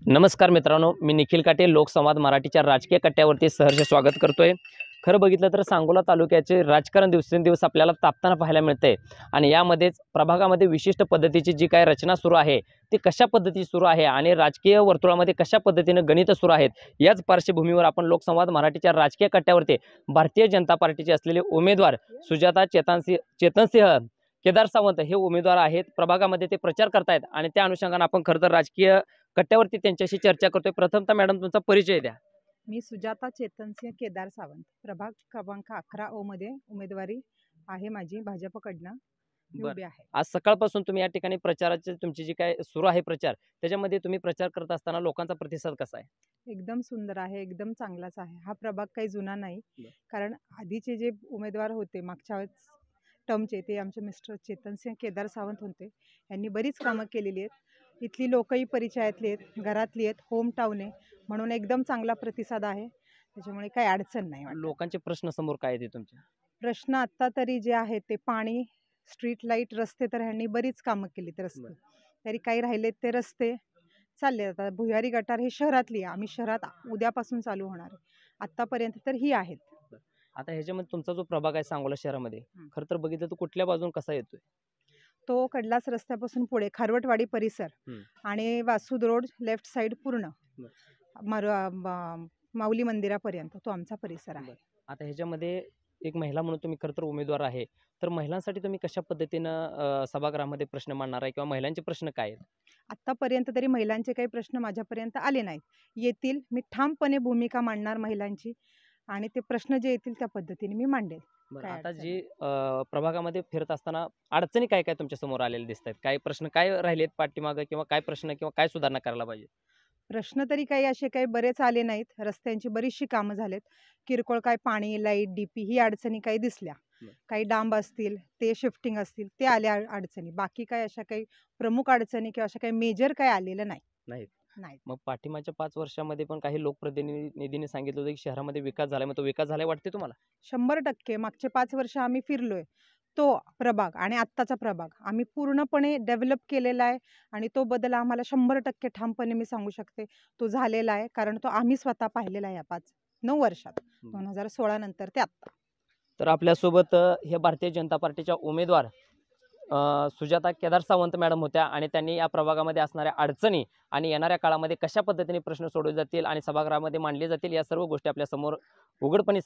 नमस्कार मित्रांनो, मी निखिल काटे लोकसंवाद मराठीच्या राजकीय कट्ट्यावरती सहर्ष स्वागत करतोय। खरं बघितलं तर सांगोला तालुक्याचे राजकारण दिवसेंदिवस आपल्याला तापताना पाहायला मिळते आणि यामध्येच प्रभागामध्ये विशिष्ट पद्धतीची जी काय रचना सुरू आहे ती कशा पद्धती सुरू आहे आणि राजकीय वर्तुळामध्ये कशा पद्धतीने गणित सुरू आहेत, याच पार्श्वभूमीवर आपण लोकसंवाद मराठीच्या राजकीय कट्ट्यावरती भारतीय जनता पार्टीचे असलेले उमेदवार सुजाता चेतनसिंह केदार सावंत हे उमेदवार आहेत। प्रभागामध्ये ते प्रचार करतायत आणि त्या अनुषंगाने आपण खरं तर राजकीय कट्ट्यावरती त्यांच्याशी चर्चा करतोय। प्रथमतः मॅडम तुमचा परिचय द्या। मी सुजाता चेतनसिंह केदार सावंत, प्रभाग क्रमांक 11 ओ मध्ये उमेदवारी आहे माझी भाजपकडनं। मी बरं, उभी आहे। आज सकाळपासून तुम्ही या ठिकाणी प्रचाराची तुमची जी काय सुरू आहे प्रचार, त्याच्यामध्ये तुम्ही प्रचार करत असताना लोकांचा प्रतिसाद कसा आहे? एकदम सुंदर आहे, एकदम चांगलाच आहे। हा प्रभाग काही जुना नाही, कारण आधीचे जे उमेदवार होते मागच्या टर्मचे ते आमचे मिस्टर चेतनसिंह केदार सावंत होते। यांनी बरीच कामं केलेली आहेत। इथली लोकही परिचयातली आहेत, घरातली आहेत, होम टाऊन आहे, म्हणून एकदम चांगला प्रतिसाद आहे। त्याच्यामुळे काही अडचण नाही वाटत। लोकांचे प्रश्न समोर काय आहेत तुमच्या? प्रश्न आता तरी जे आहेत ते पाणी, स्ट्रीट लाईट, रस्ते तर ह्यांनी बरीच कामं केलीत। रस्ते तरी काही राहिलेत ते रस्ते चालले। आता भुयारी गटार हे शहरातली आहे, आम्ही शहरात उद्यापासून चालू होणार आहे। आतापर्यंत तर ही आहेत। आता ह्याच्यामध्ये तुमचा जो प्रभाग आहे सांगोला शहरामध्ये, खरं तर बघितलं तर कुठल्या बाजून कसा येतोय? तो कडलास रस्त्यापासून पुढे खारवटवाडी परिसर आणि वासूद रोड लेफ्ट साइड पूर्ण माऊली मंदिरापर्यंत तो आमचा परिसर आहे। आता ह्याच्यामध्ये एक महिला म्हणून तुम्ही खरं तर उमेदवार आहे, तर महिलांसाठी तुम्ही कशा पद्धतीनं सभागृहामध्ये प्रश्न मांडणार आहे किंवा महिलांचे प्रश्न काय आहेत? आतापर्यंत तरी महिलांचे काही प्रश्न माझ्यापर्यंत आले नाहीत, येतील। मी ठामपणे भूमिका मांडणार महिलांची आणि ते प्रश्न जे येतील त्या पद्धतीने मी मांडेल। आता जी प्रभागामध्ये फिरत असताना अडचणी काय काय तुमच्या समोर आलेल्या दिसत आहेत? काय प्रश्न काय राहिलेत पाठीमागं किंवा काय प्रश्न किंवा काय सुधारणा करायला पाहिजे? प्रश्न तरी काही असे काही बरेच आले नाहीत। रस्त्यांची बरीचशी कामं झालेत। किरकोळ काय पाणी, लाईट, डीपी ही अडचणी काही दिसल्या। काही डांब असतील, ते शिफ्टिंग असतील, ते आल्या अडचणी। बाकी काय अशा काही प्रमुख अडचणी किंवा अशा काही मेजर काही आलेलं नाही। मग पाठीमागच्या 5 वर्षामध्ये पण काही लोकप्रतिनिधींनी सांगितलं होतं की शहरामध्ये विकास झालाय, मग तो विकास झालाय वाटते तुम्हाला? 100% मागचे 5 वर्ष आम्ही फिरलोय। तो प्रभाग आणि आत्ताचा प्रभाग आम्ही पूर्णपणे डेव्हलप केलेला आहे आणि तो बदल आम्हाला 100% ठामपणे मी सांगू शकते तो झालेला आहे, कारण तो आम्ही स्वतः पाहिलेला आहे या 5-9 वर्षात, 2016 नंतर ते आत्ता। तर आपल्यासोबत हे भारतीय जनता पार्टीच्या उमेदवार सुजाता केदार सावंत मॅडम होत्या आणि त्यांनी या प्रभागामध्ये असणाऱ्या अडचणी आणि येणाऱ्या काळामध्ये कशा पद्धतीने प्रश्न सोडवले जातील आणि सभागृहामध्ये मांडले जातील या सर्व गोष्टी आपल्या समोर उघडपणे